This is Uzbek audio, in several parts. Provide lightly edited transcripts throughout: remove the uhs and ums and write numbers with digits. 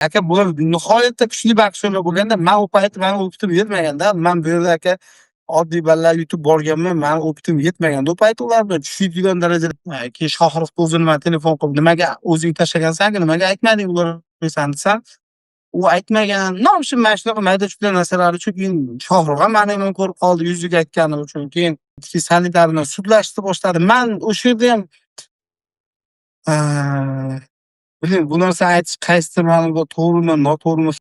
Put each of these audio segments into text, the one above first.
Aka bular nihoyatda kuchli boksyorlar bo'lganda, men u payt meni o'pitim yetmaganda, men bu yerda aka oddiy bolalar yutib borganman, meni o'pitim yetmaganda u payt ular tushadigan darajada keyin Shohruxga o'zini man telefon qilib, nimaga o'zing tashlagansan, nimaga aytmading ular desam desam, u aytmagan. Nomishim mana shunaqa mayda-chuyda narsalar uchun keyin Shohrux ham meni yomon ko'rib qoldi yuziga aytgani uchun. Keyin sanitар bilan sudlashishni boshladi. Men o'sha yerda ham bilin bu narsani aytish qaysidir ma'noda to'g'rimi, noto'g'rimi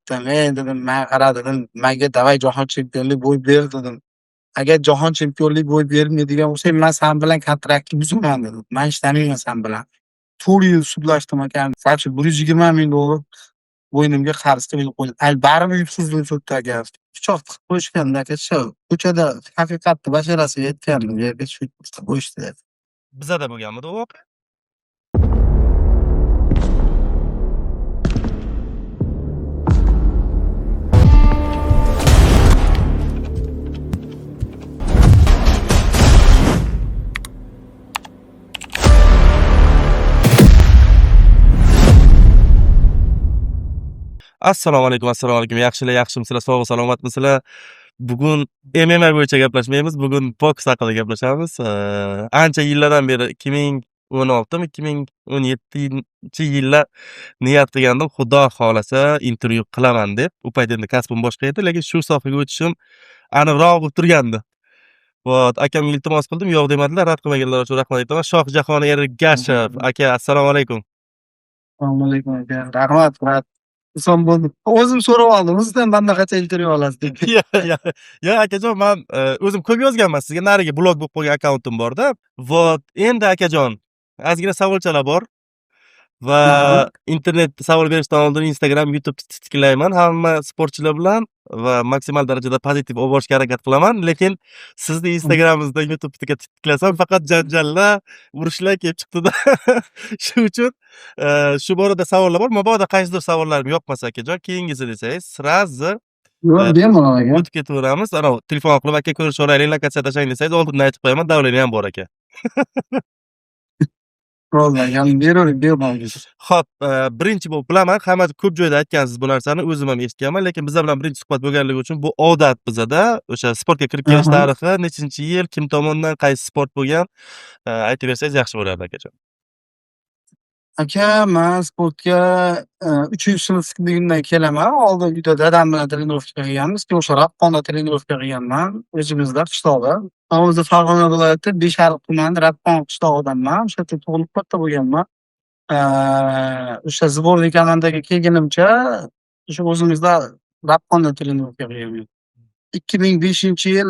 dedim. Men qara dedim, menga davay jahon chempionlik bo'y ber dedim. Agar jahon chempionlik bo'y bermaydigan bo'lsang, men sen bilan kontraktni buzaman dedim. Men ishlamayman sen bilan. 4 yil sudlashdim aka. Faqat $120,000 bo'ynimga qarz qilib qo'ydi. Baribir yutqizdim sudda aka. Pichoq tiqib qo'yishganda aka shu ko'chada haqiqatni basharasiga aytgandim. Yerga shu tiqib qo'yishdi. Bizada bo'lganmidi u voqea? Assalomu alaykum. Yaxshimisizlar? Sog' salomatmisizlar? Bugun MMA bo'yicha gaplashmaymiz. Bugun boks haqida gaplashamiz. Ancha yillardan beri 2016-2017-yillar niyat qilgandim, xudo xolasa intervyu qilaman deb. U payt endi kasbim boshqa edi, lekin shu sohaga o'tishim aniqroq bo'lib turgandi. Akamga iltimos qildim, yo'q demadilar. Rad qilmaganlar uchun rahmat aytaman. Shohjahon Ergashev aka, assalomu alaykum. Assalomu alaykum aka. Rahmat. Inson bo'ldim. O'zim so'rab oldim. Sizdan banda qancha intervyu olasiz deb. Ya akajon, men o'zim ko'p yozganman sizga. Nariga blog bo'lib qolgan akkauntim bor-da. Endi akajon, ozgina savolchalar bor. Va internet savol berishdan oldin Instagram, YouTube tiklayman hamma sportchilar bilan va maksimal darajada pozitiv olib borishga harakat qilaman. Lekin sizni Instagramingizda, YouTube'ga tiklasam faqat janjallar, urushlar kelib chiqdi-da. Shuning uchun shu borada savollar bor. Mabodo qaysidir savollarim yoqmasa akajon, keyingisi desangiz, sразу bemalol aka. o'tib ketaveramiz. Ana telefon qilib aka ko'rishib olaylik, lokatsiya tashlang desangiz, oldindan aytib qo'yaman, davleniya ham bor aka. Xo'p, birinchi bo'lib bilaman, hamma ko'p joyda aytgansiz bu narsani, o'zim ham eshitganman, lekin bizlar bilan birinchi suhbat bo'lganligi uchun bu odat bizada. O'sha sportga kirib kelish tarixi, nechinchi yil, kim tomonidan, qaysi sport bo'lgan, aytib bersangiz yaxshi bo'lardi akajon. Aka, men sportga 3-sinfligimdan kelaman. Oldin uyda dadam bilan trenirovka qilganmiz. Keyin o'sha Rapponda trenirovka qilganman. O'zimizda qishloqda. Hozir Farg'ona viloyati Beshariq tumani Rappon qishlog'idanman. O'sha yerda tug'ilib katta bo'lganman. O'sha sborniy komandaga kelgunimcha o'sha o'zimizda Rapponda trenirovka qilganman. 2005-yil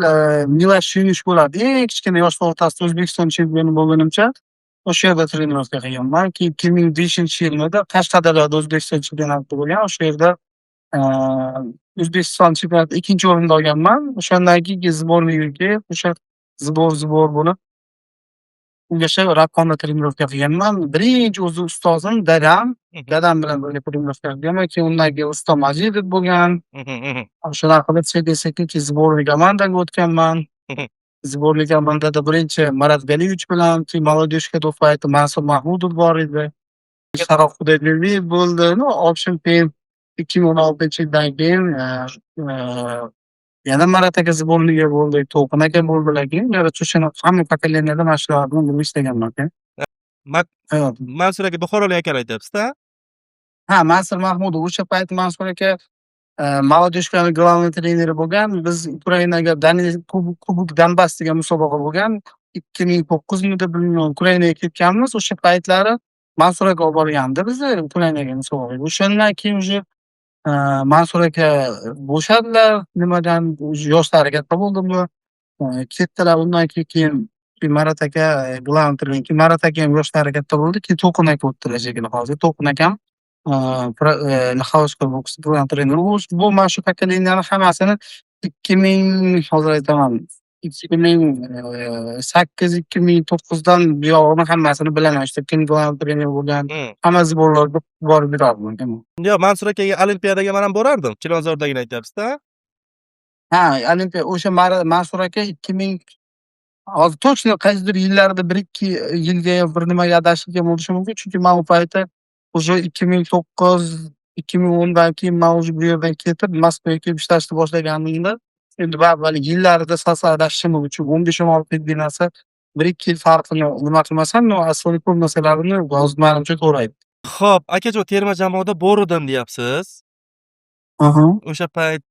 Milash Shunish bo'ladi. Eng kichkina yoshlar o'rtasida O'zbekiston chempioni bo'lganimcha o'sha yerda trenirovka qilganman. Keyin 2005-yilda Qashqadaryoda O'zbekiston chempionati bo'lgan. O'sha yerda O'zbekiston chempionatida 2-o'rinda olganman. O'shandan keyin sborniyga o'sha zbor bo'lib o'sha Rapponda trenirovka qilganman. Birinchi o'zi ustozim dadam bilan birga trenirovka qilganman. Keyin undan keyin ustoz Majidov bo'lgan. Shunaqa qilib sekin sborniy komandaga o'tganman. Sborniy komandada birinchi Marat Galiyevich bilan, keyin Молодежка Do'fayti Mansur Mahmudov bor edi. Sharof Xudoyberdiyev bo'ldi. Option keyin 2016-yildan keyin yana Marat aka sborniyga bo'ldi, To'lqin aka bo'ldilar. Keyin o'shani hamma pokoleniyada mana shular bilan birga ishlaganman aka. Mansur aka Buxorolik akani aytyapsiz-da? Ha, Mansur Mahmudov. O'sha payt Mansur aka Молодежкаning главный treneri bo'lgan. Biz Ukrainaga Kubok Donbass degan musobaqa bo'lgan. 2009-da bilmayman, Ukrainaga ketganmiz. O'sha paytlari Mansur aka olib borgandi bizni Ukrainaga musobaqaga. O'shandan keyin уже Mansur aka bo'shadilar, nimadan yoshlari katta bo'ldi bu. Ketdilar. Undan keyin Marat aka global trener, keyin Marat aka ham yoshlari katta bo'ldi. Keyin To'lqin aka o'tdilar shekilli hozir. To'lqin akam Xavskor boks global trener. Bu mana shu pokoleniyani hammasini 2000 hozir aytaman 2008-2009dan buyog'ini hammasini bilaman. Işte kim global trener bo'lgan, hamma sborlarga borib yurardim. Yo, Mansur akaga Olimpiadaga men ham borardim. Chilonzordagini aytyapsiz-da? Ha, Olimpiya o'sha Mansur aka 2000 hozir точно qaysidir yillarda 1-2 yilga bir nimaga adashgan bo'lishi mumkin. Chunki men u paytda уже 2009 2010'dan keyin men уже bu yerdan ketib, Moskvaga kelib ishlashni boshlaganimda, endi baribir yillarida sasoylashishim uchun 15-16 yillik narsa 1-2 yil farqini nima qilmasam, asosiy ko'p narsalarini hozir manimcha to'g'raydi. Xo'p, akajon terma jamoada bo'rdim deyapsiz. Aha. O'sha payt,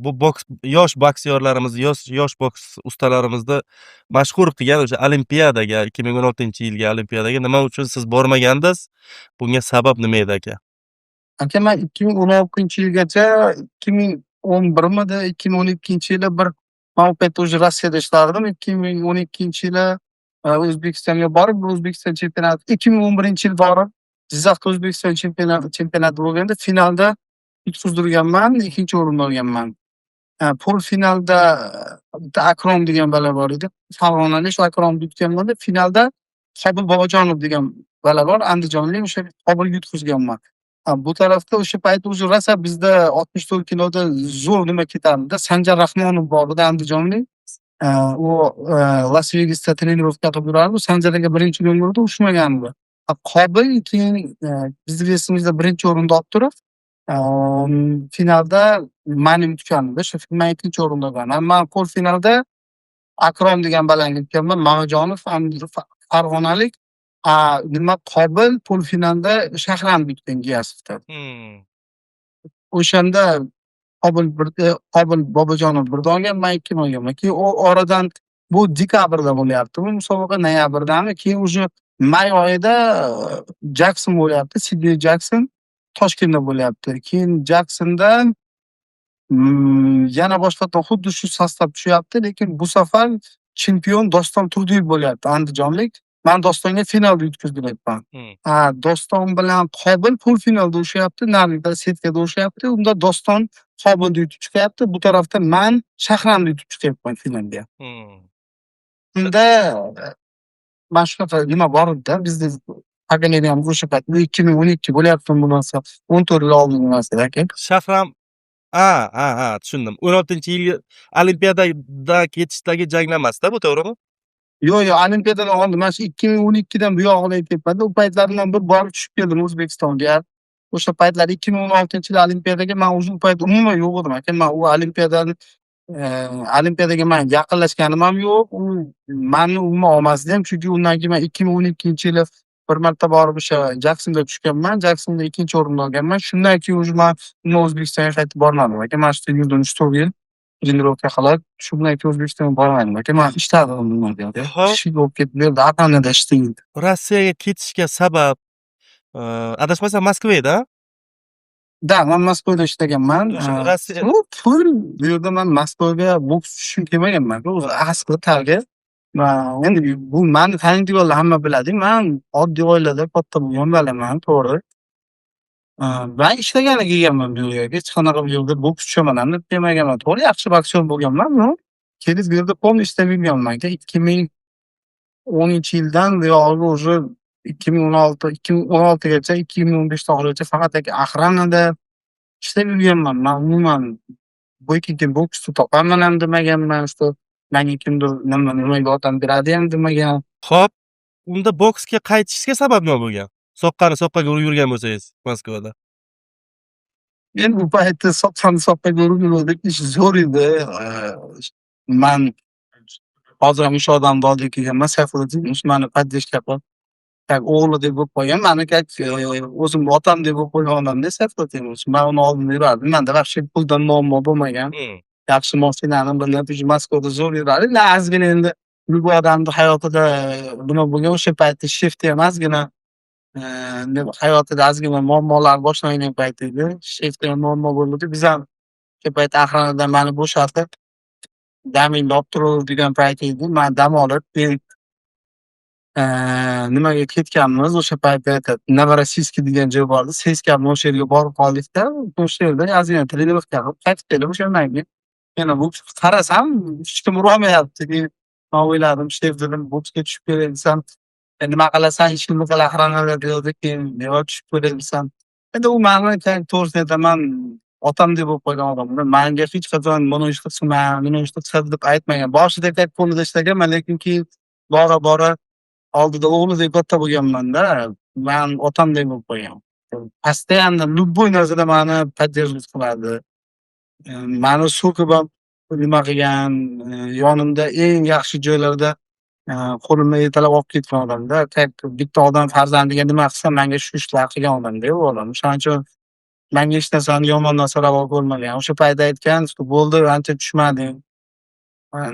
bu yosh boksyorlarimiz, yosh boks ustalarimizni mashhur qilgan o'sha olimpiadaga, 2016-yilgi olimpiadaga nima uchun siz bormagandiz? Bunga sabab nima edi aka? Aka, men 2016-yilgacha 2011midi, 2012-yili bir men u paytda уже Rossiyada ishlardim. 2012-yili O'zbekistonga borib, O'zbekiston chempionati 2011-yil borib, Jizzaxda O'zbekiston chempionati bo'lganda finalda yutqizdirganman, ikkinchi o'rinda olganman. Polfinalda bitta Akrom degan bola bor edi. Farg'onalik, shu Akromni yutganman-da. Finalda Qobil Bobojonov degan bola bor, andijonlik, o'sha Qobilga yutqizganman. Bu tarafda o'sha payt уже rosa bizda 64 kiloda zo'r nima ketardi-da. Sanjar Rahmonov bor edi, andijonlik. U Las Vegasda trenirovka qilib yurardi. Sanjar aka birinchi nomerda ushmagandi. Qobil keyin bizni vesimizda birinchi o'rinda olib turib, finalda meni yutgandi. Shu men ikkinchi o'rinda bo'lganman. Men polfinalda Akrom degan bolani yutganman. Mamajonov Farg'onalik. Nima Qobil polfinalda Shahramni yutgan Giyasovda. O'shanda Qobil Bobojonov birda olgan, men ikkinchi olganman. Keyin oradan bu dekabrda bo'lyapti. Bu musobaqa noyabrdami, keyin уже may oyida Jackson bo'lyapti, Sidney Jackson Toshkentda bo'lyapti. Keyin Jacksondan yana boshqatdan xuddi shu sostav tushyapti, lekin bu safar chempion Doston Turdiyev bo'lyapti, andijonlik. Men Dostonga finalda yutqizdiryapman. Doston bilan Qobil polfinalda o'shyapti, narida setkada o'shyapti. Unda Doston Qobilni yutib chiqyapti. Bu tarafda men Shahramni yutib chiqyapman finalga. Unda mana shunaqa nima bor edi-da, bizda pokoleniya o'sha payt 2012 bo'lyapti bu narsa. 14 yil oldin bu narsa aka. Shahram tushundim. 16-yilgi olimpiadada ketishdagi janglar emas-da, bu to'g'rimi? Yo'q, olimpiadadan oldin, mana shu 2012dan bu yog'ini aytyapman-da. U paytlar bilan bir borib tushib keldim O'zbekistonga. O'sha paytlar 2016-yil olimpiadaga men o'zim u payt umuman yo'q edim aka. Men u olimpiadaga men yaqinlashganim ham yo'q. U meni umuman olmasdi ham, chunki undan keyin men 2012-yili bir marta borib o'sha Jacksonga tushganman. Jacksonda ikkinchi o'rinni olganman. Shundan keyin уже men O'zbekistonga qaytib bormadim aka. Mana shu yurtdan 3-4 yil trenirovka qilib, shundan keyin O'zbekistonga bormadim aka. Men ishladim bundan. Ish bo'lib ketib, bu yerda Atanada ishlaydim. Rossiyaga ketishga sabab, adashmasam Moskva edi-a? Da, men Moskvada ishlaganman. Bu yerda men Moskvaga boks uchun kelmaganman. O'zi asli tagi. Endi bu meni taniydiganlar hamma biladi. Men oddiy oilada katta bo'lgan bolaman, to'g'ri. Men ishlagani kelganman bu yerga. Hech qanaqa bu yerda boks tushaman deb kelmaganman. To'g'ri, yaxshi boksyor bo'lganman, kelib bu yerda polni ishlab yurganman. 2010-yildan buyog'i уже 2016gacha, 2015 oxirigacha faqat охранада ishlab yurganman. Men umuman bu ikkinchi boksni topaman ham demaganman, что menga kimdir nima yordam beradi ham demagan. Xo'p, unda boksga qaytishga sabab nima bo'lgan? Soqqani urib yurgan bo'lsangiz Moskvada. Endi bu paytda soqqani urib yurdik, ish zo'r edi. Men hozir ham o'sha odamni oldiga kelganman, Sayfulloddin meni поддержка qilib, o'g'li deb bo'lib qolgan. Meni o'zim otam deb bo'lib qo'ygan odamda Sayfulloddin. Men uni oldida yurardim. Menda вообще puldan muammo bo'lmagan. Yaxshi mashinani bilib, Moskvada zo'r yurardi. Ozgina endi bu odamni hayotida nima bo'lgan, o'sha paytda shiftda ham ozgina hayotida ozgina muammolar boshlangan payt edi. Shiftda ham muammo bo'ldi. Biz ham o'sha payt охранаdan meni bo'shatib, damingni olib turib degan payt edi. Men dam olib, nimaga ketganmiz o'sha paytda Novorossiysk degan joy bor edi. Seskamni o'sha yerga borib qoldik-da, o'sha yerda ozgina trenirovka qilib qaytib kelib, o'shandan keyin yana boks qarasam hech kim urolmayapti. Men o'yladim, dedim, boksga tushib kelay desam, nima qilasan, hech kimni qila охранада dedi, keyin nima tushib kelay desam. Endi u meni to'g'risini aytaman, otam deb bo'lib qolgan odam. Menga hech qachon buni ish qilsin, buni ish qilsin deb aytmagan. Boshida qo'lida ishlaganman, lekin keyin bora oldida o'g'lidek katta bo'lganman-da. Men otamdek bo'lib qolgan. Постоянно любой narsada mani поддерживать qiladi. Mani so'kib ham nima qilgan, yonimda eng yaxshi joylarda qo'limdan yetalab olib ketgan odamda. Как bitta odam farzandiga nima qilsa menga shu ishlarni qilgan odamda u odam. O'shaning uchun menga hech narsani yomondan so'rab olib bo'lmagan. O'sha paytda aytgan, bo'ldi ancha tushmading.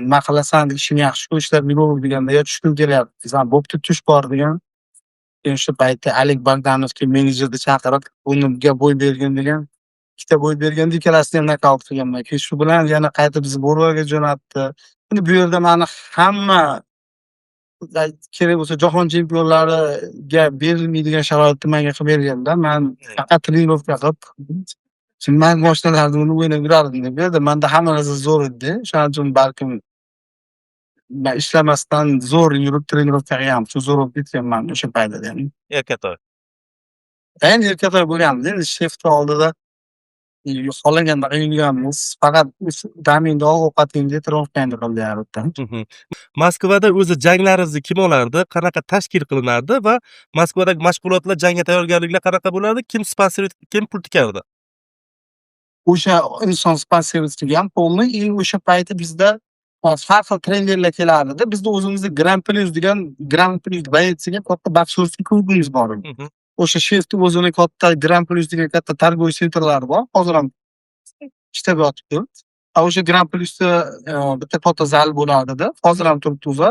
Nima qilasan, ishing yaxshi qilishlar nima bo'ldi deganda, yo tushgim kelyapti desam, bo'pti tush bor degan. Keyin o'sha paytda Oleg Bogdanovskiy menejerni chaqirib, unga bo'y bergin degan. Ikkita bo'y berganda ikkalasini ham nokaut qilganman. Keyin shu bilan yana qaytib bizni Borvaga jo'natdi. Endi bu yerda mani hamma kerak bo'lsa jahon chempionlariga berilmaydigan sharoitni menga qilib berganda, men faqat trenirovka qilib, chunki men boshlardim uni o'ynab yurardim deb edi. Menda hamma narsa zo'r edi. Shuning uchun balkim men ishlamasdan zo'r yurib trenirovkaga ham shu zo'r bo'lib ketganman o'sha paytda ya'ni. Erkatoy. Endi erkatoy bo'lganmiz. Endi shefni oldida xohlaganda yurganmiz. Faqat daminda ovqatingni trenirovkangni qil deyardi. Moskvada o'zi janglaringizni kim olardi? Qanaqa tashkil qilinardi va Moskvadagi mashg'ulotlar, jangga tayyorgarliklar qanaqa bo'lardi? Kim sponsor, kim pul tikardi? O'sha inson sponsorligi ham полный и o'sha payti bizda har xil trenerlar kelardi. Bizda o'zimizda Grand Plus degan Grand Plus boytsiga katta boksyorskiy klubimiz bor edi. O'sha shefni o'zini katta Grand Plus degan katta торговый sentrlari bor. Hozir ham ishlab yotibdi. O'sha Grand Plusda bitta katta zal bo'lardi-da. Hozir ham turibdi o'zi.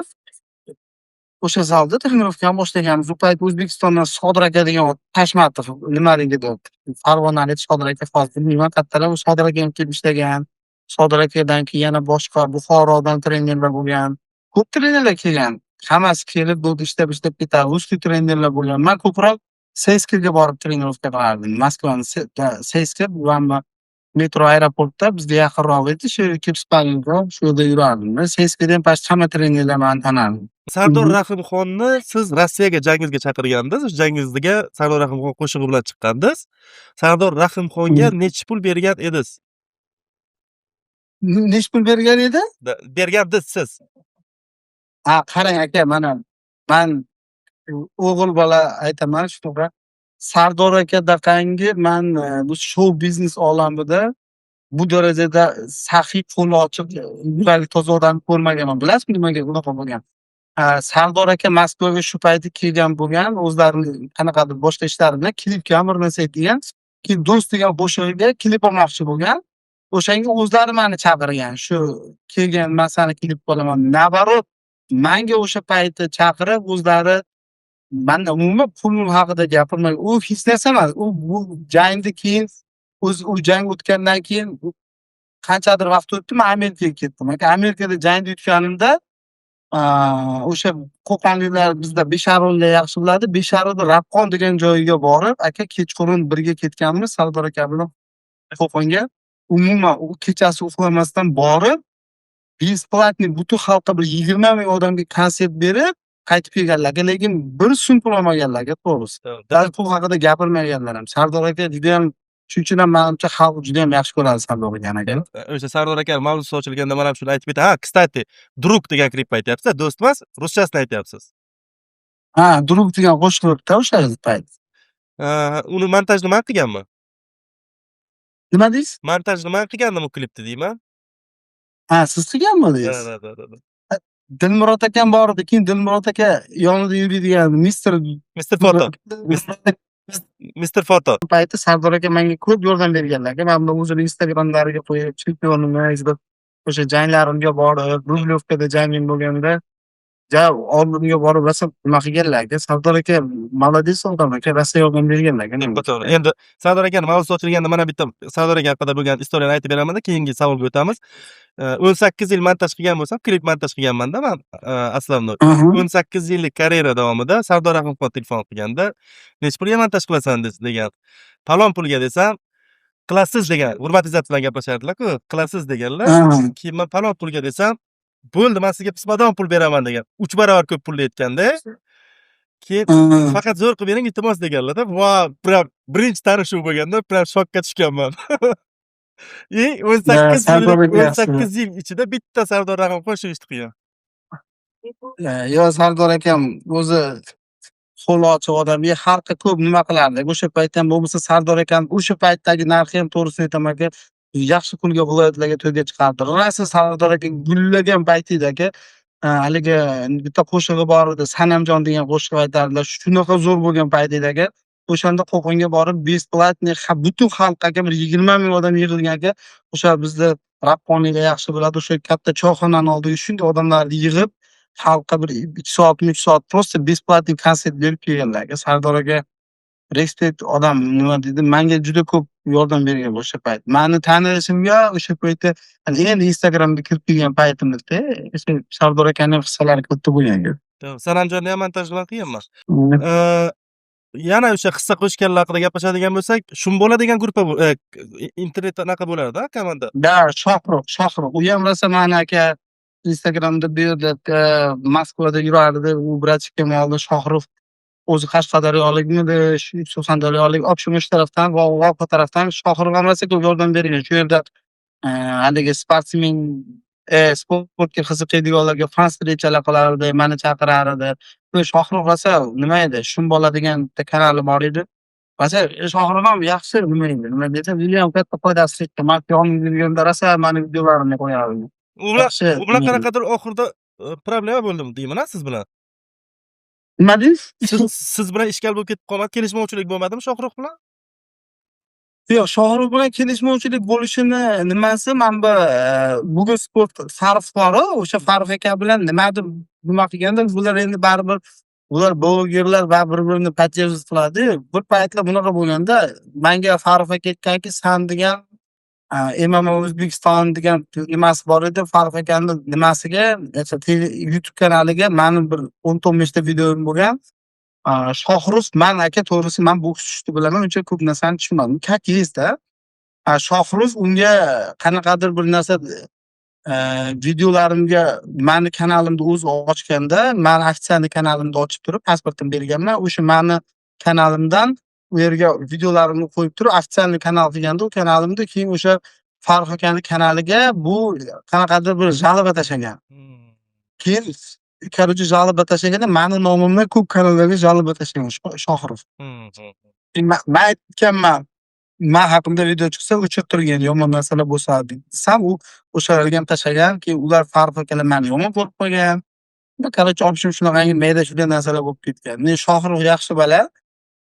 O'sha zalda trenirovkani boshlaganmiz. U payt O'zbekistondan Sodir aka degan Tashmatov nimaligida Farg'onalik Sodir aka hozir bilmayman qayerdalar. U Sodir aka ham kelib ishlagan. Sodir akadan keyin yana boshqa Buxorodan trenerlar bo'lgan. Ko'p trenerlar kelgan. Hammasi kelib bo'ldi ishlab ketadi. Rus trenerlar bo'lgan. Men ko'proq Seyskiga borib trenirovka qilardim. Moskvaning Seyski va metro aeroportda bizga yaqinroq edi. Shu Kipspaningda shu yerda yurardim. Men Seyskidan past hamma trenerlar meni tanardi. Sardor Rahimxonni siz Rossiyaga jangingizga chaqirgandingiz. O'sha jangingizga Sardor Rahimxon qo'shig'i bilan chiqqandingiz. Sardor Rahimxonga necha pul bergan edingiz? Necha pul bergan edi? Bergandingiz siz. Ha, qarang aka, mana men o'g'il bola aytaman shunaqa. Sardor aka daqangi men bu shou biznes olamida bu darajada saxiy, qo'li ochiq, yuragi toza odam ko'rmaganman. Bilasizmi nimaga unaqa bo'lgan? Sardor aka Moskvaga shu payti kelgan bo'lgan, o'zlarini qanaqadir boshqa ishlari bilan klipga bir narsa aytgan. Keyin do'st degan qo'shig'iga klip olmoqchi bo'lgan. O'shanga o'zlari meni chaqirgan. Shu kelgan men seni klip olaman. Nabarot menga o'sha paytda chaqirib o'zlari menda umuman pul haqida gapirmay, u hech narsa emas. U bu jangdan keyin u jang o'tgandan keyin qanchadir vaqt o'tdi, men Amerikaga ketdim. Amerikada jangda yutganimda o'sha qo'qonliklar bizda Besharovlar yaxshi biladi. Besharovda Rabqon degan joyiga borib, aka kechqurun birga ketganmiz Sardor aka bilan Qo'qonga. Umuman u kechasi uxlamasdan borib, besplatniy butun xalqqa bir 20 ming odamga konsert berib qaytib kelganlar. Lekin bir so'm pul olmaganlarga to'g'risi. Dal pul haqida gapirmaganlar ham. Sardor aka juda ham chunki menimcha xalq juda ham yaxshi ko'radi Sardor akani. O'sha Sardor aka mavzusi ochilganda men ham shuni aytib ketaman. Ha, kstati, drug degan klip aytyapsiz, do'st emas, ruschasini aytyapsiz. Ha, drug degan qo'shiqda o'sha payt. Uni montajni men qilganman. Nima deysiz? Montajni men qilgandim u klipni deyman. Ha, siz qilganmidingiz? Ha. Dilmurod akam bor edi. Keyin Dilmurod aka yonida yuradigan Mr. Foto. Mr. Foto. Payti Sardor aka menga ko'p yordam berganlar. Men buni o'zini Instagramlariga qo'yib, chempionimni yozib, o'sha janglarimga borib, Rublyovkada jangim bo'lganda oldimga borib rosa nima qilganlar. Sardor aka молодец odam aka, rosa yordam berganlar. To'g'ri. Endi Sardor akani mavzusi ochilganda mana bitta Sardor aka haqida bo'lgan istoriyani aytib beraman-da, keyingi savolga o'tamiz. 18 yil montaj qilgan bo'lsam, klip montaj qilganman-da men aslamda. 18 yillik karyera davomida Sardor Rahimxon telefon qilganda, "Nech pulga montaj qilasan?" degan. "Falon pulga" desam, "Qilasiz" degan. Hurmat izzat bilan gaplashardilar-ku, "Qilasiz" deganlar. Keyin men "Falon pulga" desam, "Bo'ldi, men sizga pismadon pul beraman" degan. 3 barobar ko'p pul aytganda. Keyin faqat zo'r qilib bering, iltimos deganlar-da. Va, birinchi tanishuv bo'lganda, prям shokka tushganman. 18 yil ichida bitta Sardor Rahimxon shu ishni qilgan. Yo, Sardor akam o'zi qo'li ochiq odam. Xalqqa ko'p nima qilardik. O'sha paytda ham bo'lmasa Sardor akam o'sha paytdagi narxi ham to'g'risini aytaman aka, yaxshi pulga viloyatlarga to'yga chiqardi. Rosa Sardor aka gullagan payti edi aka. Haligi bitta qo'shig'i bor edi, Sanamjon degan qo'shiq aytardilar. Shunaqa zo'r bo'lgan payti edi aka. O'shanda Qo'qonga borib besplatniy butun xalq aka bir 20 ming odam yig'ilgan aka. O'sha bizni Rapponiga yaxshi bo'ladi. O'sha katta choyxonani oldiga shunday odamlarni yig'ib, xalqqa bir 2 soat, 3 soat просто besplatniy konsert berib kelganlar aka. Sardor aka respekt odam, nima deydi, menga juda ko'p yordam bergan o'sha payt. Meni tanishimga o'sha paytda endi Instagramga kirib kelgan paytimizda o'sha Sardor akaning hissalari katta bo'lgan aka. Sanamjonni ham montaj bilan qiynman. Yana o'sha hissa qo'shganlar haqida gaplashadigan bo'lsak, Shumbola degan gruppa internetda anaqa bo'lardi-da, komanda. Da, Shohrux. U ham rosa mani aka Instagramda bu yerda Moskvada yurardi. U bratchikam oldi Shohrux. O'zi Qashqadaryolikmidi, Surxondaryolik, общем o'sha tarafdan, Voqea tarafdan Shohrux ham rosa ko'p yordam bergan. Shu yerda haligi sportmen sportga qiziqadiganlarga fan встречалар qilardi, meni chaqirardi. Shohrux rosa nima edi, Shumbola degan bitta kanali bor edi. Rosa Shohrux ham yaxshi nima edi, nima desam, ham katta foydasi chiqdi. Martiyonning yurganda rosa meni videolarimni qo'yardi. U bilan qanaqadir oxirida problema bo'ldimi deyman-a siz bilan? Nima deysiz? Siz bilan ishkal bo'lib ketib qolmadi, kelishmovchilik bo'lmadimi Shohrux bilan? Yo'q, Shohrux bilan kelishmovchilik bo'lishini nimasi, men bu bugun sport Farruh bor, o'sha Farruh aka bilan nimadir nima qilganda, bular endi baribir ular blogerlar va bir-birini поддерживать qiladi. Bir paytlar bunaqa bo'lganda, menga Farruh aka aytganki, "San degan MMA O'zbekiston degan nimasi bor edi, Farruh akaning nimasiga, o'sha YouTube kanaliga meni bir 10-15 ta videom bo'lgan. Shohrux, men aka to'g'risi men bokschi bilaman, uncha ko'p narsani tushunmadim. Как есть-da. Shohrux unga qanaqadir bir narsa videolarimga meni kanalimni o'zi ochganda, men aksiyani kanalimda ochib turib, pasportimni berganman. O'sha meni kanalimdan u yerga videolarimni qo'yib turib, aksiyani kanal qilganda, u kanalimda keyin o'sha Farruh akaning kanaliga bu qanaqadir bir жалоба tashlagan. Keyin короче жалоба tashlaganda meni nomimdan ko'p kanallarga жалоба tashlagan Shohrux. Men aytganman, men haqimda video chiqsa o'chirtirgan, yomon narsalar bo'lsa desam, u o'shalarga ham tashlagan, keyin ular Farruh akalar meni yomon ko'rib qo'ygan. Короче, общем shunaqangi mayda shunday narsalar bo'lib ketgan. Men Shohrux yaxshi bola.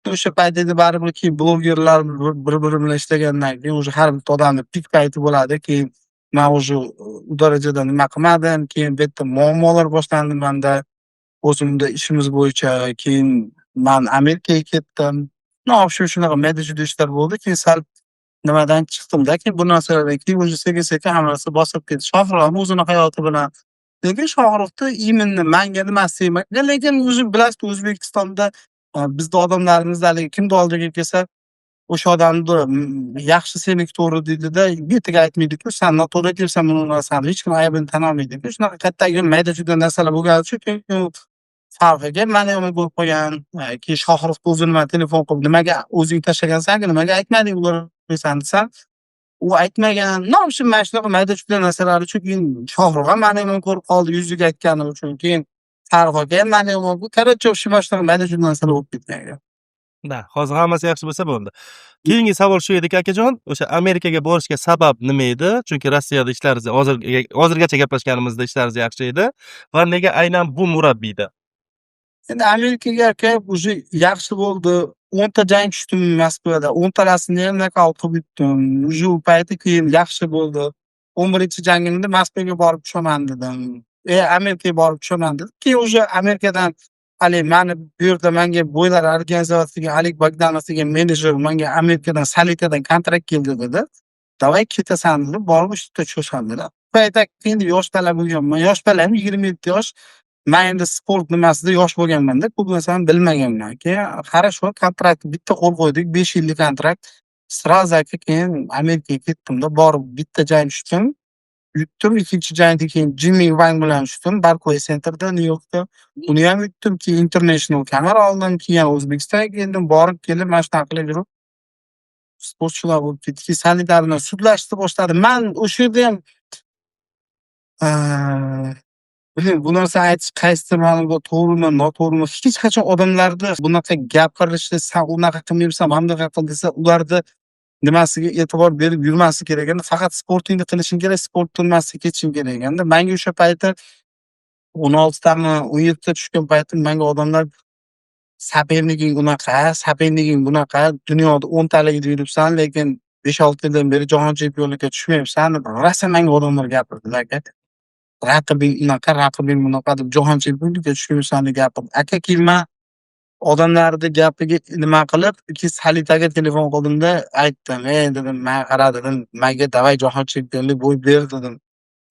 O'sha paytda baribir keyin blogerlar bir-biri bilan ishlagandan keyin o'sha har bitta odamning pik payti bo'ladi. Keyin men o'sha u darajada nima qilmadim. Keyin bu yerda muammolar boshlandi menda. O'zimda ishimiz bo'yicha. Keyin men Amerikaga ketdim. Общем shunaqa mayda juda ishlar bo'ldi. Keyin sal nimadan chiqdim-da. Keyin bu narsalardan keyin o'sha sekin-sekin hamma narsa bosib ketdi. Shohrux ham o'zining hayoti bilan. Lekin Shohruxni именно menga nimasi tegmagan. Lekin o'zi bilasiz, O'zbekistonda bizda odamlarimizda haligi kimni oldiga kelsa, o'sha odamni yaxshi seniki to'g'ri deydi-da, betiga aytmaydi-ku, "Sen noto'g'ri deyapsan buni narsani", hech kim aybini tan olmaydi-ku. Shunaqa kattagi mayda juda narsalar bo'lgani uchun keyin Farruh aka meni yomon ko'rib qo'ygan. Keyin Shohruxga o'zi nima telefon qilib, "Nimaga o'zing tashlagansan-ku, nimaga aytmading ular desam" desam, u aytmagan. Общем, mana shunaqa mayda juda narsalar uchun keyin Shohrux ham meni yomon ko'rib qoldi yuziga aytganim uchun. Keyin Farruh aka ham meni yomon ko'rdi. Короче, shunaqa mayda juda narsalar bo'lib ketgan. Da, hozir hammasi yaxshi bo'lsa bo'ldi. Keyingi savol shu ediki akajon, o'sha Amerikaga borishga sabab nima edi? Chunki Rossiyada ishlaringiz hozirgacha gaplashganimizda ishlaringiz yaxshi edi va nega aynan bu murabbiyda? Endi Amerikaga aka уже yaxshi bo'ldi. 10 ta jang tushdim Moskvada. 10 talasini ham nokaut qilib yutdim. Уже u payti keyin yaxshi bo'ldi. 11-jangimda Moskvaga borib tushaman dedim. Amerikaga borib tushaman dedim. Keyin уже Amerikadan haligi meni bu yerda menga bo'ylar organizatsiyasiga Alik Bogdanov degan menejer menga Amerikadan Salitadan kontrakt keldi dedi. "Davay ketasan" dedi. Borib shu yerda tushaman dedi. Bu paytda endi yosh bola bo'lganman. Yosh bolam 27 yosh. Men endi sport nimasida yosh bo'lganman-da, ko'p narsani bilmaganman. Keyin хорошо kontrakt bitta qo'l qo'ydik, 5 yillik kontrakt. Сразу aka keyin Amerikaga ketdim-da, borib bitta jang tushdim. Yutdim. Ikkinchi jangda keyin Jimmy Wang bilan tushdim, Barclays Center'da, Nyu-Yorkda. Uni ham yutdim. Keyin international kamera oldim. Keyin O'zbekistonga keldim, borib kelib mana shunaqa qilib yurib sportchilar bo'lib ketdi. Sanitarni sudlashni boshladi. Men o'sha yerda ham Bu narsani aytish qaysidir ma'noda to'g'rimi, noto'g'rimi hech qachon odamlarni bunaqa gapirishni "San unaqa qilmayapsan, mana bunaqa qil" desa, ularni nimasiga e'tibor berib yurmaslik kerak ekanda. Faqat sportingni qilishing kerak, sport qilmaslikka ketishing kerak ekanda. Menga o'sha payti 16dami, 17da tushgan paytim menga odamlar "Saperniging unaqa, saperniging bunaqa, dunyoda 10 taligida yuribsan, lekin 5-6 yildan beri jahon chempionligiga tushmayapsan" deb rosa menga odamlar gapirdilar aka. "Raqibing unaqa, raqibing bunaqa" deb jahon chempionligiga tushmayapsan deb gapirdi. Aka keyin men odamlarni gapiga nima qilib, keyin Salitaga telefon qildimda aytdim. Dedim, "Men qara dedim, menga davay jahon chempionlik bo'y ber" dedim.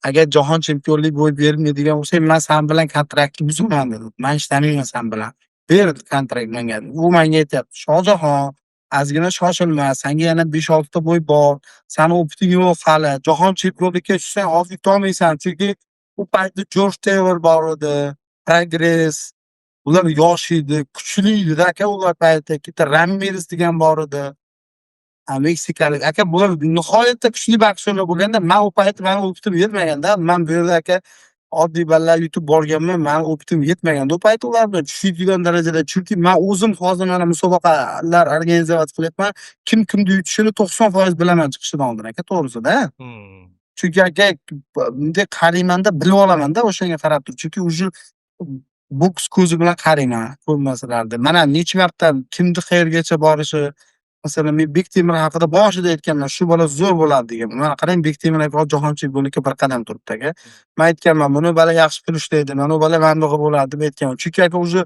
"Agar jahon chempionlik bo'y bermaydigan bo'lsang, men sen bilan kontraktni buzaman" dedim. "Men ishlamayman sen bilan. Ber kontrakt menga" dedim. U menga aytyapti, "Shohjahon, ozgina shoshilma, senga yana 5-6 ta bo'y bor. Sani opiting yo'q hali. Jahon chempionligiga tushsang hozir yutolmaysan." Chunki u paytda Josh Taylor bor edi, Progress. Ular yosh edi, kuchli edi aka ular paytda. Bitta Ramirez degan bor edi. Meksikalik aka, bular nihoyatda kuchli boksyorlar bo'lganda, men u payti meni opitim yetmaganda, men bu yerda aka oddiy ballar yutib borganman, meni opitim yetmaganda u payti ular bilan tushadigan darajada. Chunki men o'zim hozir mana musobaqalar organizatsiya qilyapman. Kim kimni yutishini 90% bilaman chiqishidan oldin aka, to'g'risida. Hmm. Chunki aka bunday qaraymanda bilib olamanda o'shanga qarab turib. Chunki uje boks ko'zi bilan qarayman ko'p narsalarni. Mana necha marta kimni qayergacha borishi, masalan, men Bektemir haqida boshida aytganman, shu bola zo'r bo'ladi deganman. Mana qarang, Bektemir aka jahon chempionligiga bir qadam turibdi aka. Men aytganman, buni bola yaxshi pul ishlaydi, mana bu bola mana bunaqa bo'ladi deb aytganman. Chunki aka uje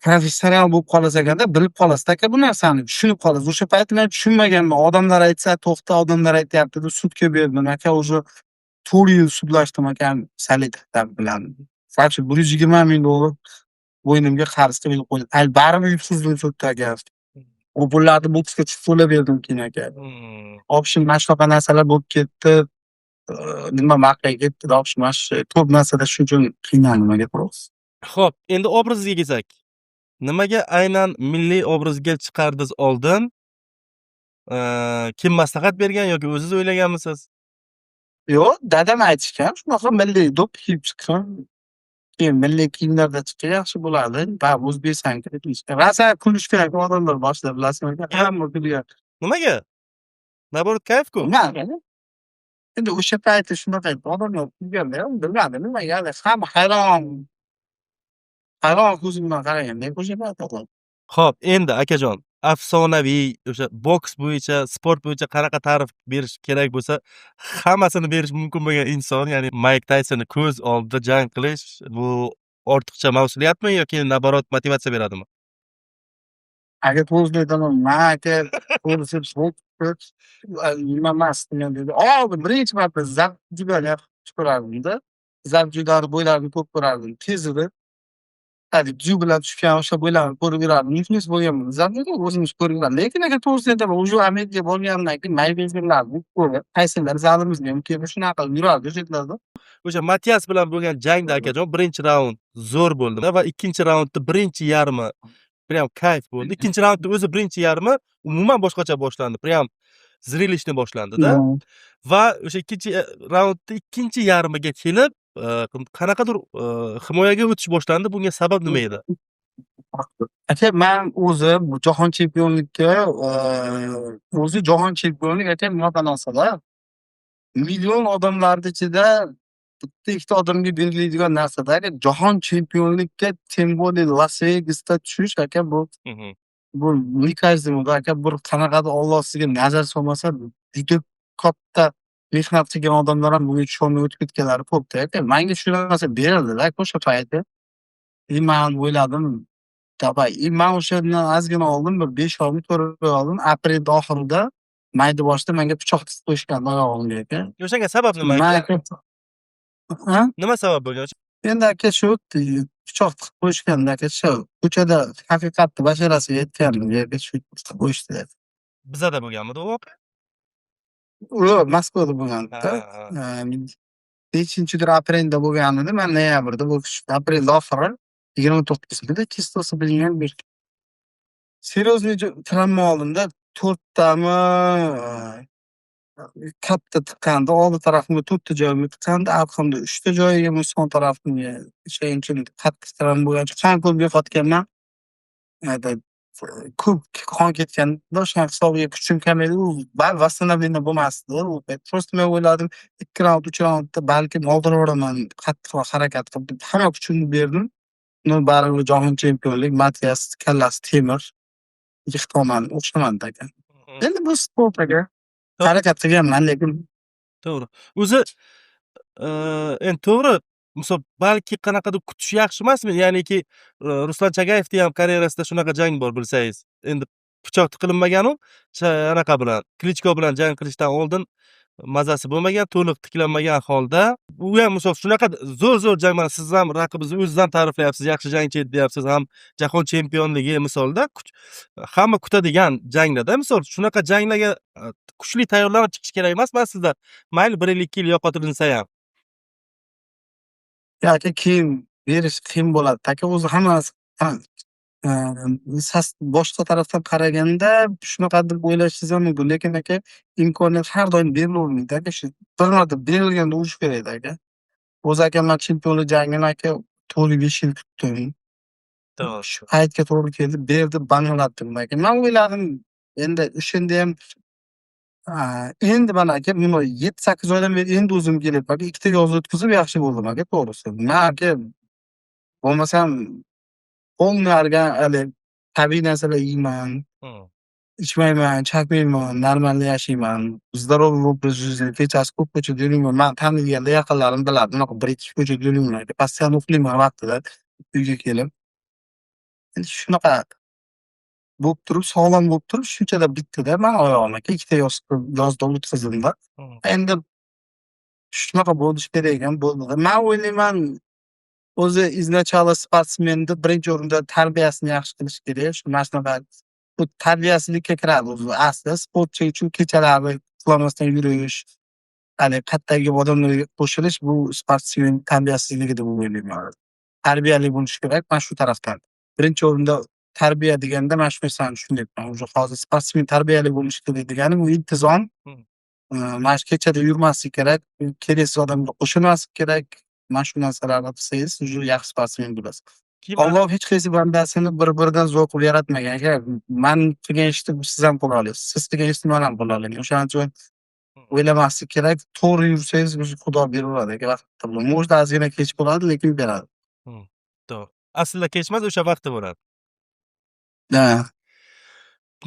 professional bo'lib qolasiz ekanda, bilib qolasiz aka bu narsani, tushunib qolasiz. O'sha payt men tushunmaganman. Odamlar aytsa, to'xta, odamlar aytyapti deb sudga berdim. Aka uje 4 yil sudlashdim akam Salitov bilan. Faqat 120 ming dollar bo'ynimga qarz qilib qo'ydi. Baribir yutqizdim sudda aka. U pullarni boksga to'lab berdim keyin aka. Hmm. Option mana shunaqa narsalar bo'lib ketdi. Nima maqay ketdi, option ko'p narsada shu uchun qiynaldim aka biroz. Xo'p, endi obrazga kelsak. Nimaga aynan milliy obrazga chiqardingiz oldin? Kim maslahat bergan yoki o'zingiz o'ylaganmisiz? Yo'q, dadam aytishgan, shunaqa milliy deb kiyib chiqqan. Keyin milliy kiyimlarda chiqsa yaxshi bo'ladi. Baribir O'zbekistonga ketishgan. Rosa kulish kerak odamlar boshida bilasizmi aka? Hamma kulyapti. Nimaga? Naborot kayf-ku. Endi o'sha payti shunaqa edi. Odamlar kulganda bilmadim nimaga hamma hayron ko'zi bilan qaraganda o'sha payt odam. Xo'p, endi akajon, afsonaviy o'sha boks bo'yicha, sport bo'yicha qanaqa ta'rif berish kerak bo'lsa, hammasini berish mumkin bo'lgan inson, ya'ni Mayk Taysonni ko'z oldida jang qilish bu ortiqcha mas'uliyatmi yoki naborot motivatsiya beradimi? Aka to'g'risini aytaman, man aka to'g'risi nima emas dedi. Birinchi marta Zabjugani yaxshi ko'rardimda. Zabjugani bo'ylarini ko'p ko'rardim. Tez edi. Ju bilan tushgan o'sha bo'ylarni ko'rib yurardim. Inflyuens bo'lganman. Zabjuga o'zimiz ko'rib yurardim. Lekin aka to'g'risini aytaman, o'sha Amerikaga borganimdan keyin Mayvezerlarni ko'rib, Taysonlar zalimizga keyin shunaqa yurardi o'sha yerlarda. O'sha Matias bilan bo'lgan jangda akajon birinchi raund zo'r bo'ldi va ikkinchi raundda birinchi yarmi prям kayf bo'ldi. Ikkinchi raundda o'zi birinchi yarmi umuman boshqacha boshlandi. Prям zrilishni boshlandi-da. Va o'sha ikkinchi raundda ikkinchi yarmiga kelib qanaqadir himoyaga o'tish boshlandi. Bunga sabab nima edi? Aka men o'zim jahon chempionlikka o'zi jahon chempionlik aka bunaqa narsa-da. Million odamlarni ichida bitta ikkita odamga belgilaydigan narsa-da. Jahon chempionlikka tем более Las Vegasda tushish aka bu mikazmda aka bir qanaqadir Alloh sizga nazar solmasa juda katta mehnat qilgan odamlar ham bunga tusholmay o'tib ketganlari ko'pda aka. Menga shu narsa berildi-da o'sha payti. Men o'yladim, davay. Men o'shandan ozgina oldin bir 5 oylik ko'rib oldim. Aprel oxirida, mayda boshida menga pichoq tiqib qo'yishgan oyog'imga aka. O'shanga sabab nima? Nima sabab bo'lgan? Endi aka shu pichoq tiqib qo'yishganda aka shu ko'chada haqiqatni basharasiga aytgandim, yerga shu tiqib qo'yishdi. Bizada bo'lganmidi u voqea? Yo'q, Moskvada bo'lganda. 5-dir aprelda bo'lgan edi. Men noyabrda aprel oxiri 29-sida kistosi bilan bir серьезный travma oldimda. 4tami katta tiqqanda oldi tarafimga 4 ta joyimga tiqqanda, arqamda 3 ta joyim, son tarafimga ishonchim qattiq tiran bo'lgancha qon ko'p yo'qotganman. Ayda ko'p qon ketganda o'shani hisobiga kuchim kam edi. U восстановление bo'lmasdi. U просто men o'yladim 2 raund, 3 raundda balkim oldiraveраman, qattiqroq harakat qilib deb hamma kuchimni berdim. Uni baribir jahon chempionlik, Matias kallasi temir, yiqitoman, o'xshamadi aka. Endi bu sport aka. Harakat qilganman, lekin To'g'ri. O'zi endi to'g'ri, misol balki qanaqadir kutish yaxshi emasmi? Ya'niki, Ruslan Chagayevning ham karyerasida shunaqa jang bor bilsangiz. Endi pichoq tiqilinmagan-u, anaqa bilan, Klichko bilan jang qilishdan oldin mazasi bo'lmagan, to'liq tiklanmagan holda, u ham misol shunaqa zo'r jang, mana siz ham raqibingizni o'zizdan ta'riflayapsiz, yaxshi jangchi edi deyapsiz, ham jahon chempionligi misolda hamma kutadigan janglarda, misol shunaqa janglarga kuchli tayyorlanib chiqish kerak emasmi aslida? Mayli 1-2 yil yo'qotilinsa ham. aka kiyim berish qiyin bo'ladi aka. O'zi hammasi boshqa tarafdan qaraganda shunaqa deb o'ylashingiz ham mumkin, lekin aka imkoniyat har doim berilavermaydi aka. Shu bir marta berilganda urish kerak aka. O'zi aka man chempionlik jangini aka 4-5 yil kutdim. To'g'ri. Shu paytga to'g'ri keldi, berdi, banglatdim aka. Men o'yladim endi o'shanda ham endi mana aka 7-8 oydan beri endi o'zim kelyapman aka. 2 ta yoz o'tkazib yaxshi bo'ldim aka to'g'risi. Men aka bo'lmasam полный hali tabiiy narsalar yeyman, ichmayman, chakmayman, normalniy yashayman. Здоровый образ жизни. Kechasi ko'p ko'chada yurmayman. Men taniganda yaqinlarim biladi. Bunaqa 1-2 ko'chada yurmayman aka. Постоянно uxlayman vaqtida uyga kelib. Endi shunaqa bo'lib turib, sog'lom bo'lib turib, shunchada bitdi-da men oyog'im aka. 2 ta yozda o'tkazdim-da. Endi shunaqa bo'lishi kerak ekan, bo'ldi. Men o'ylayman, o'zi izначально sportsmenni birinchi o'rinda tarbiyasini yaxshi qilish kerak. Shu mana shunaqa bu tarbiyasizlikka kiradi o'zi. Asli sportchi uchun kechalari uxlamasdan yurish, hali qattagi odamlarga qo'shilish bu sportsmen tarbiyasizligi deb o'ylayman. Tarbiyali bo'lish kerak. Men shu tarafdan. Birinchi o'rinda tarbiya deganda mana shu narsani tushunayapman. O'zi hozir sportsmen tarbiyali bo'lishi kerak degani bu intizom. Mana shu kechada yurmaslik kerak, keraksiz odamga qo'shilmaslik kerak. Mana shu narsalarni qilsangiz, уже yaxshi sportsmen bo'lasiz. Alloh hech qaysi bandasini bir-biridan zo'r qilib yaratmagan aka. Men qilgan ishni siz ham qila olasiz. Siz qilgan ishni men ham qila olaman. O'shaning uchun o'ylamaslik kerak. To'g'ri yursangiz, o'zi Xudo beraveradi aka. Vaqtda bilan. Может, ozgina kech bo'ladi, lekin beradi. To'g'ri. Aslida kech emas, o'sha vaqtda bo'ladi. Ha.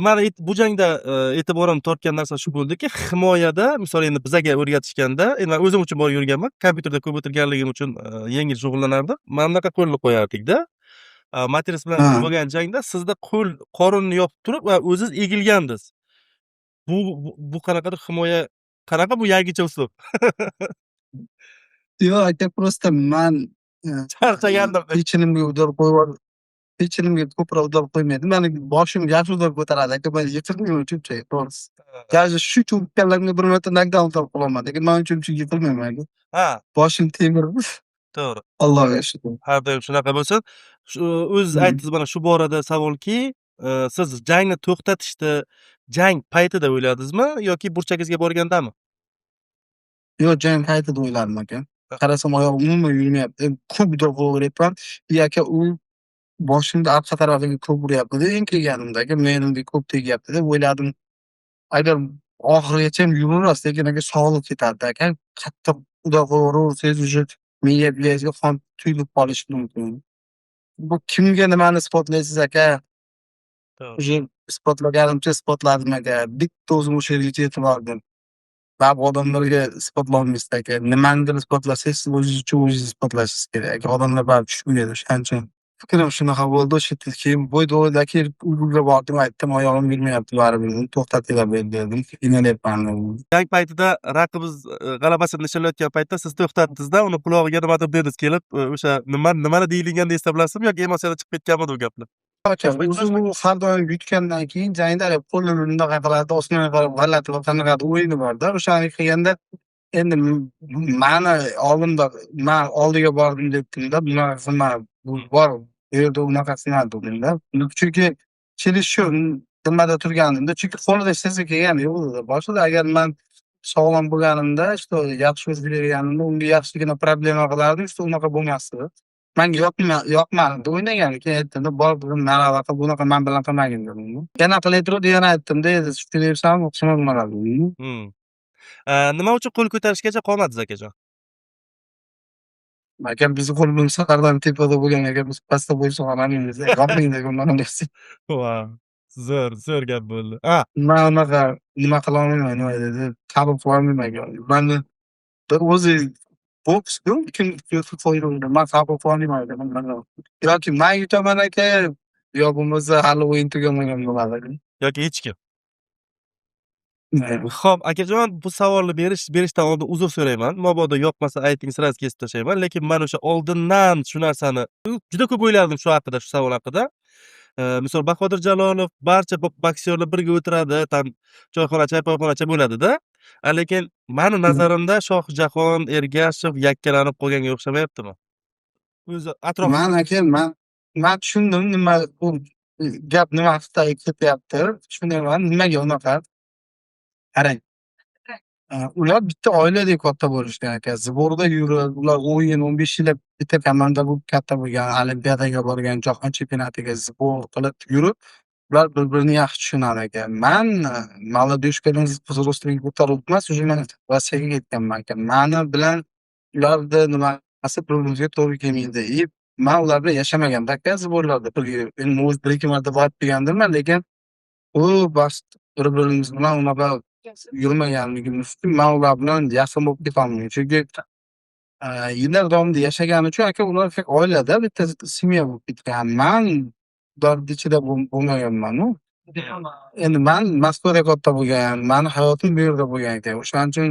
Mani bu jangda e'tiborimni tortgan narsa shu bo'ldiki, himoyada, misol endi bizaga o'rgatishganda, endi men o'zim uchun borib yurganman, kompyuterda ko'p o'tirganligim uchun yengil shug'ullanardim. Mana bunaqa qo'lni qo'yardik-da. Matias bilan bo'lgan jangda sizda qorinni yopib turib va o'ziz egilgandingiz. Bu qanaqadir himoya, qanaqa bu yangicha uslub? Yo'q aka, просто men charchagandim. Pechenimga udarib qo'yib, pechenimga ko'proq udarib qo'ymaydi. Meni boshim yaxshi udarib ko'taradi aka, men yiqilmayman cho'pchak, to'g'risi. Даже shu cho'pkanlarga bir marta knockdown qilib qolaman aka, men cho'pchak yiqilmayman aka. Ha, Boshim temir. to'g'ri. Allohga shukr. Har doim shunaqa bo'lsin. O'z aytdingiz mana shu borada savolki, siz jangni to'xtatishni jang paytida o'yladingizmi yoki burchagingizga borgandami? Yo'q, jang paytida o'yladim aka. Qarasam oyog'im umuman yurmayapti. Ko'p udarib qo'yaveryapman. Aka u boshimni orqa tarafiga ko'p uryapti-da, enkayganimda aka, menimga ko'p tegyapti deb o'yladim. Agar oxirigacha yuraverasiz, lekin aka sog'liq ketadi aka. Qattiq udarib qo'yaversangiz, уже miya buyasiga qon tuyulib qolishi mumkin. Bu kimga nimani isbotlaysiz aka? Уже isbotlaganimcha isbotladim aka. Bitta o'zim o'sha yergacha yetib oldim. Ba'zi odamlarga isbotlolmaysiz aka. Nimanidir isbotlasangiz, siz o'zingiz uchun o'zingiz isbotlashingiz kerak aka. Odamlar baribir tushunmaydi. O'shaning uchun fikrim shunaqa bo'ldi. O'sha keyin bo'yda-bo'ydaki uyga bordim, aytdim oyog'im yurmayapti baribir. To'xtatinglar dedim. Qiynalyapman. Jang paytida raqibingiz g'alabasini nishonlayotgan paytda siz to'xtatdingiz-da, uni qulog'iga nimadir dedingiz kelib, o'sha nimani deyilganini esla bilasizmi yoki emotsiyada chiqib ketganmidi u gaplar? O'zim har doim yutgandan keyin jangda qo'lni bundoq qiladi, osmonga qarab g'alati va qanaqadir o'yini bor-da. O'shani qilganda endi mani oldimda men oldiga bordim debdim-da, bunaqa qilma, bu bor, bu yerda unaqa qilmadi dedim-da. Chunki kelishib nimada turganimda, chunki qo'lida hech narsa kelgani yo'q edi. Boshida agar men sog'lom bo'lganimda, işte yaxshi o'zi berganimda unga yaxshigina problema qilardim, işte unaqa bo'lmasdi. Menga yoqmadi o'ynagan. Keyin aytdim-da, bor dedim, nariyoqqa bunaqa men bilan qilmagin dedim. Yana qilay turib yana aytdim-da, endi tushunayapsanmi, o'xshamay bunaqa dedim. Nima uchun qo'l ko'tarishgacha qolmadingiz akajon? Aka bizni qo'limiz sahardan tepada bo'lgan aka, biz pastda bo'lsa qolamiz. Qolmang degan ma'nosi. Vau! Zo'r gap bo'ldi. Men unaqa nima qila olmayman, nima dedi, qabul qila olmayman. Mani o'zi boks-ku, kim foydalandi. Men qabul qila olmayman dedim. Yoki men yutaman aka, yo bo'lmasa hali o'yin tugamagan bo'ladi. Yoki hech kim. Xo'p, akajon, bu savolni berishdan oldin uzr so'rayman. Mabodo yoqmasa ayting, sразу kesib tashlayman. Lekin men o'sha oldindan shu narsani juda ko'p o'ylardim shu haqida, shu savol haqida. Misol Bahodir Jalolov barcha boksyorlar birga o'tiradi, tam choyxonacha, poyxonacha bo'ladi-da. Lekin meni nazarimda Shohjahon Ergashev yakkalanib qolganga o'xshamayaptimi? O'zi atrof Men aka, men tushundim nima bu gap nima haqida ketyapti. Tushunayman, nimaga unaqa. Qarang, ular bitta oiladek katta bo'lishgan aka. Zborda yurib, ular o'yin 15 yillab bitta komanda bo'lib katta bo'lgan, Olimpiadaga borgan, jahon chempionatiga zbor qilib yurib, ular bir-birini yaxshi tushunadi aka. Men молодежкаdan взрослыйga ko'tarilib emas, уже men Rossiyaga ketganman aka. Meni bilan ularni nimasi bir-biriga to'g'ri kelmaydi. Men ular bilan yashamaganman aka, zborlarda birga. Endi o'zi bir-ikki marta borib kelgandirman, lekin u bir-birimiz bilan unaqa yurmaganligimiz uchun men ular bilan yaqin bo'lib ketolmayman. Chunki yillar davomida yashagani uchun aka, ular oilada bitta semya bo'lib ketgan. Men ularni ichida bo'lmaganman-ku. Endi men Moskvada katta bo'lgan, meni hayotim bu yerda bo'lgan ekan. O'shaning uchun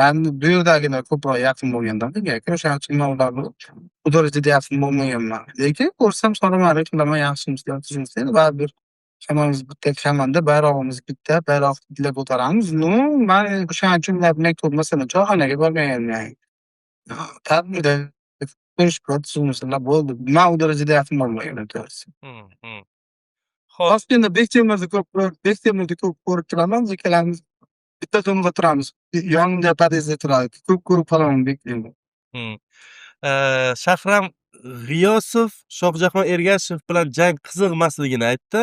men bu yerdagina ko'proq yaqin bo'lgandim aka. O'shaning uchun men ularni bu darajada yaqin bo'lmaganman. Lekin ko'rsam so'raman, qilaman, yaxshimisiz, tuzimsiz, baribir hammamiz bitta komanda, bayrog'imiz bitta, bayroqni birga ko'taramiz. Men o'shaning uchun ular bilan ko'p masalan choyxonaga borganman. Ta'birda ko'rishib bo'ldi. Men u darajada yaqin bo'lmagan to'g'risi. Xo'p, Toshkentda Bektemirni ko'p ko'rib turamiz, ikkalamiz bitta tomonda turamiz. Yonimda podyezdda turadi. Ko'p ko'rib qolaman Bektemirni. Shahram G'iyosov Shohjahon Ergashev bilan jang qiziq emasligini aytdi.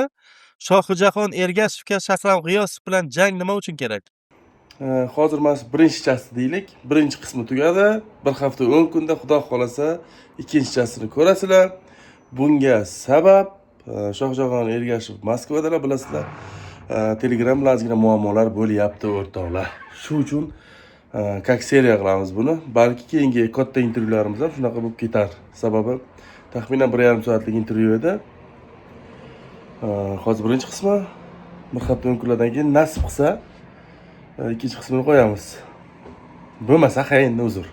Shohjahon Ergashevga Shahram G'iyosov bilan jang nima uchun kerak? Hozir mana shu birinchichasi deylik. Birinchi qismi tugadi. Bir hafta 10 kunda xudo xolasa ikkinchasini ko'rasizlar. Bunga sabab Shohjahon Ergashev Moskvadalar, bilasizlar. Telegram bilan ozgina muammolar bo'lyapti o'rtoqlar. Shu uchun как seriya qilamiz buni. Balki keyingi katta intervyularimiz ham shunaqa bo'lib ketar. Sababi taxminan 1,5 soatlik intervyu edi. Hozir birinchi qismi bir hafta 10 kunlardan keyin nasib qilsa ikkinchi qismini qo'yamiz. Bo'lmasa, endi uzr.